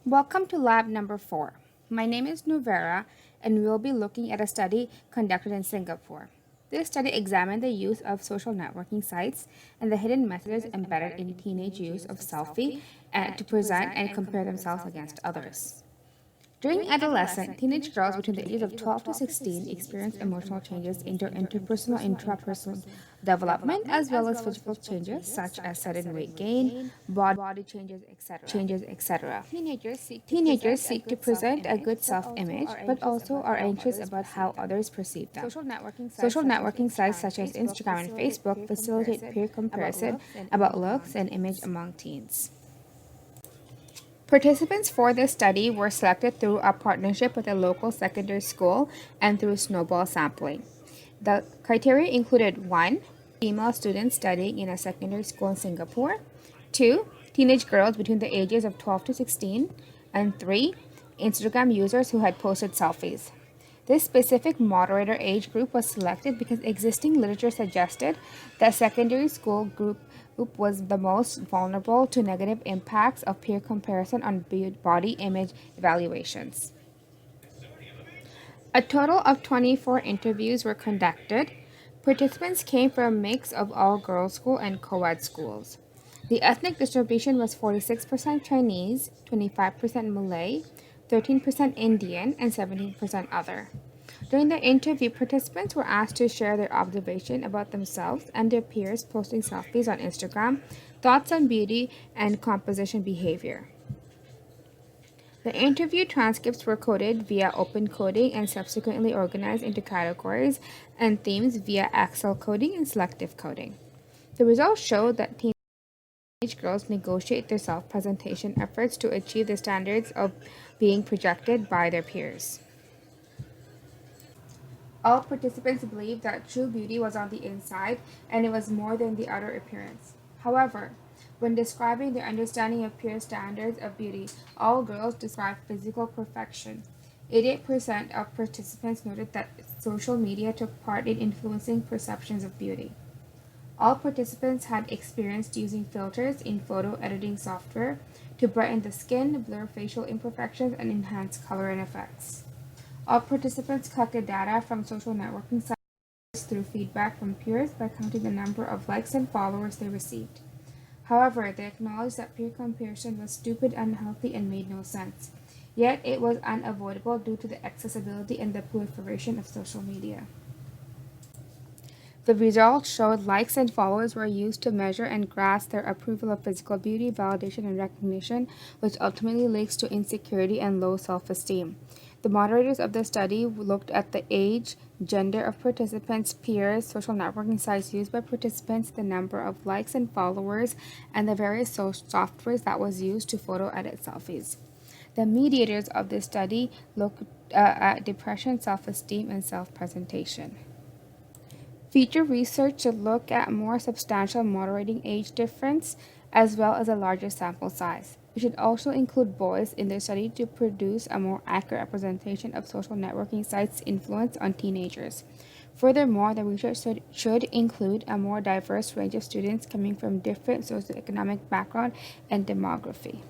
Welcome to lab number 4. My name is Nuvera, and we will be looking at a study conducted in Singapore. This study examined the use of social networking sites and the hidden messages embedded in teenage use of selfie to present and compare themselves against others. During adolescence, teenage girls between the ages of 12 to 16 experience emotional changes in their interpersonal and intrapersonal development, as well as physical changes such as sudden weight gain, body changes, etc. Teenagers seek to present a good self image, but also are anxious about how others perceive them. Social networking sites such as Instagram and Facebook facilitate peer comparison about looks and image among teens. Participants for this study were selected through a partnership with a local secondary school and through snowball sampling. The criteria included 1. Female students studying in a secondary school in Singapore, 2. Teenage girls between the ages of 12 to 16, and 3. Instagram users who had posted selfies. This specific moderator age group was selected because existing literature suggested that secondary school group was the most vulnerable to negative impacts of peer comparison on body image evaluations. A total of 24 interviews were conducted. Participants came from a mix of all girls' school and co-ed schools. The ethnic distribution was 46% Chinese, 25% Malay, 13% Indian, and 17% other. During the interview, participants were asked to share their observation about themselves and their peers posting selfies on Instagram, thoughts on beauty, and composition behavior. The interview transcripts were coded via open coding and subsequently organized into categories and themes via Excel coding and selective coding. The results showed that teenage girls negotiate their self-presentation efforts to achieve the standards of being projected by their peers. All participants believed that true beauty was on the inside and it was more than the outer appearance. However, when describing their understanding of peer standards of beauty, all girls described physical perfection. 88% of participants noted that social media took part in influencing perceptions of beauty. All participants had experienced using filters in photo editing software to brighten the skin, blur facial imperfections, and enhance color and effects. All participants collected data from social networking sites through feedback from peers by counting the number of likes and followers they received. However, they acknowledged that peer comparison was stupid, unhealthy, and made no sense. Yet it was unavoidable due to the accessibility and the proliferation of social media. The results showed likes and followers were used to measure and grasp their approval of physical beauty, validation, and recognition, which ultimately leads to insecurity and low self-esteem. The moderators of the study looked at the age, gender of participants, peers, social networking sites used by participants, the number of likes and followers, and the various softwares that was used to photo edit selfies. The mediators of this study looked at depression, self-esteem, and self-presentation. Future research should look at more substantial moderating age difference as well as a larger sample size. We should also include boys in the study to produce a more accurate representation of social networking sites' influence on teenagers. Furthermore, the research should include a more diverse range of students coming from different socioeconomic background and demography.